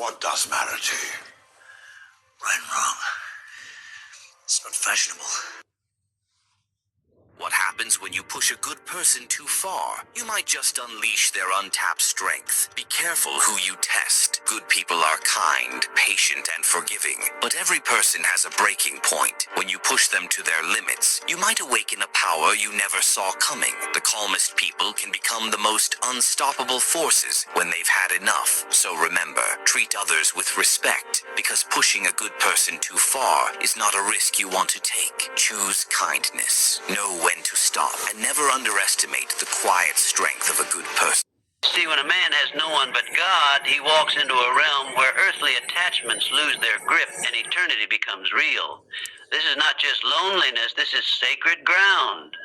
what does matter to you? Right and wrong. It's not fashionable. What happens when you push a good person too far? You might just unleash their untapped strength. Be careful who you test. Good people are kind, patient, and forgiving. But every person has a breaking point. When you push them to their limits, you might awaken a power you never saw coming. The calmest people can become the most unstoppable forces when they've had enough. So remember, treat others with respect, because pushing a good person too far is not a risk you want to take. Choose kindness. Know when to stop, and never underestimate the quiet strength of a good person. See, when a man has no one but God, he walks into a realm where earthly attachments lose their grip and eternity becomes real. This is not just loneliness, this is sacred ground.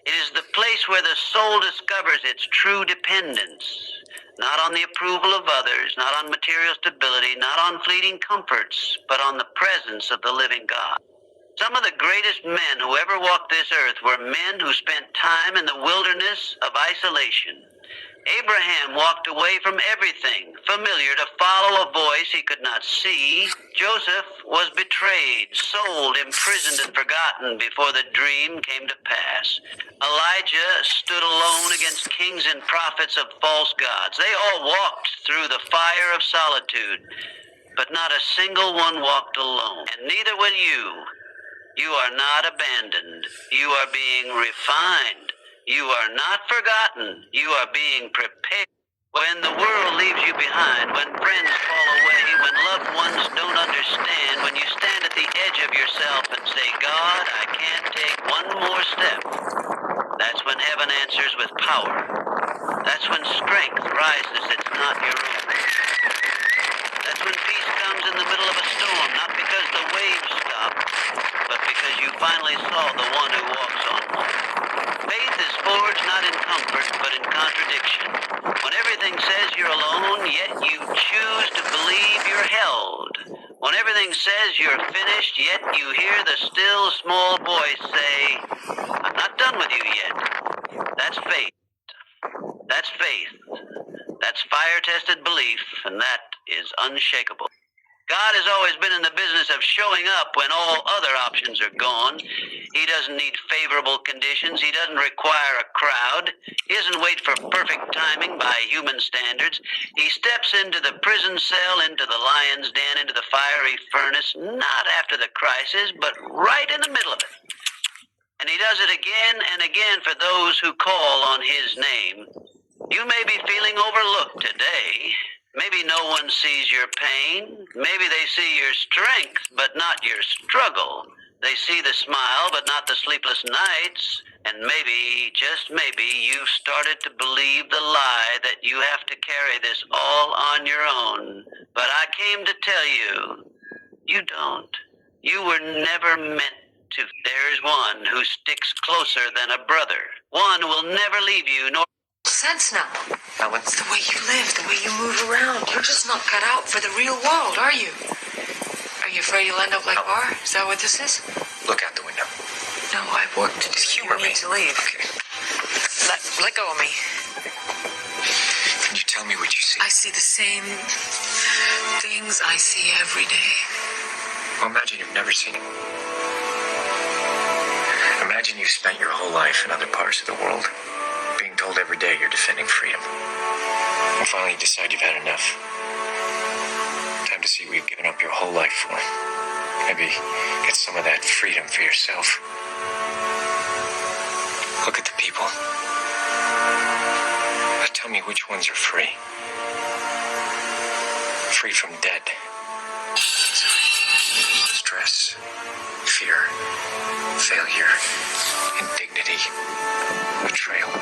It is the place where the soul discovers its true dependence, not on the approval of others, not on material stability, not on fleeting comforts, but on the presence of the living God. Some of the greatest men who ever walked this earth were men who spent time in the wilderness of isolation. Abraham walked away from everything familiar to follow a voice he could not see. Joseph was betrayed, sold, imprisoned, and forgotten before the dream came to pass. Elijah stood alone against kings and prophets of false gods. They all walked through the fire of solitude, but not a single one walked alone. And neither will you. You are not abandoned. You are being refined. You are not forgotten. You are being prepared. When the world leaves you behind, when friends fall away, when loved ones don't understand, when you stand at the edge of yourself and say, God, I can't take one more step, that's when heaven answers with power. That's when strength rises that's not your own. That's when peace comes in the middle of a storm, not because the waves stop, but because you finally saw the one who walks on water. Faith is forged not in comfort, but in contradiction. When everything says you're alone, yet you choose to believe you're held. When everything says you're finished, yet you hear the still small voice say, I'm not done with you yet. That's faith. That's faith. That's fire-tested belief, and that is unshakable. God has always been in the business of showing up when all other options are gone. He doesn't need favorable conditions. He doesn't require a crowd. He doesn't wait for perfect timing by human standards. He steps into the prison cell, into the lion's den, into the fiery furnace, not after the crisis, but right in the middle of it. And he does it again and again for those who call on his name. You may be feeling overlooked today. Maybe no one sees your pain. Maybe they see your strength, but not your struggle. They see the smile, but not the sleepless nights. And maybe, just maybe, you've started to believe the lie that you have to carry this all on your own. But I came to tell you, you don't. You were never meant to. There's one who sticks closer than a brother. One who will never leave you, nor sense now. It's the way you live, the way you move around. You're just not cut out for the real world, are you? Are you afraid you'll end up like Bar? Is that what this is? Look out the window. No, I have work to do. Humor me. You need to leave. Okay. Let go of me. Can you tell me what you see? I see the same things I see every day. Well, imagine you've never seen it. Imagine you've spent your whole life in other parts of the world, being told every day you're defending freedom. And finally you decide you've had enough. Time to see what you've given up your whole life for. Maybe get some of that freedom for yourself. Look at the people. Now tell me which ones are free. Free from debt, stress, fear, failure, indignity, betrayal.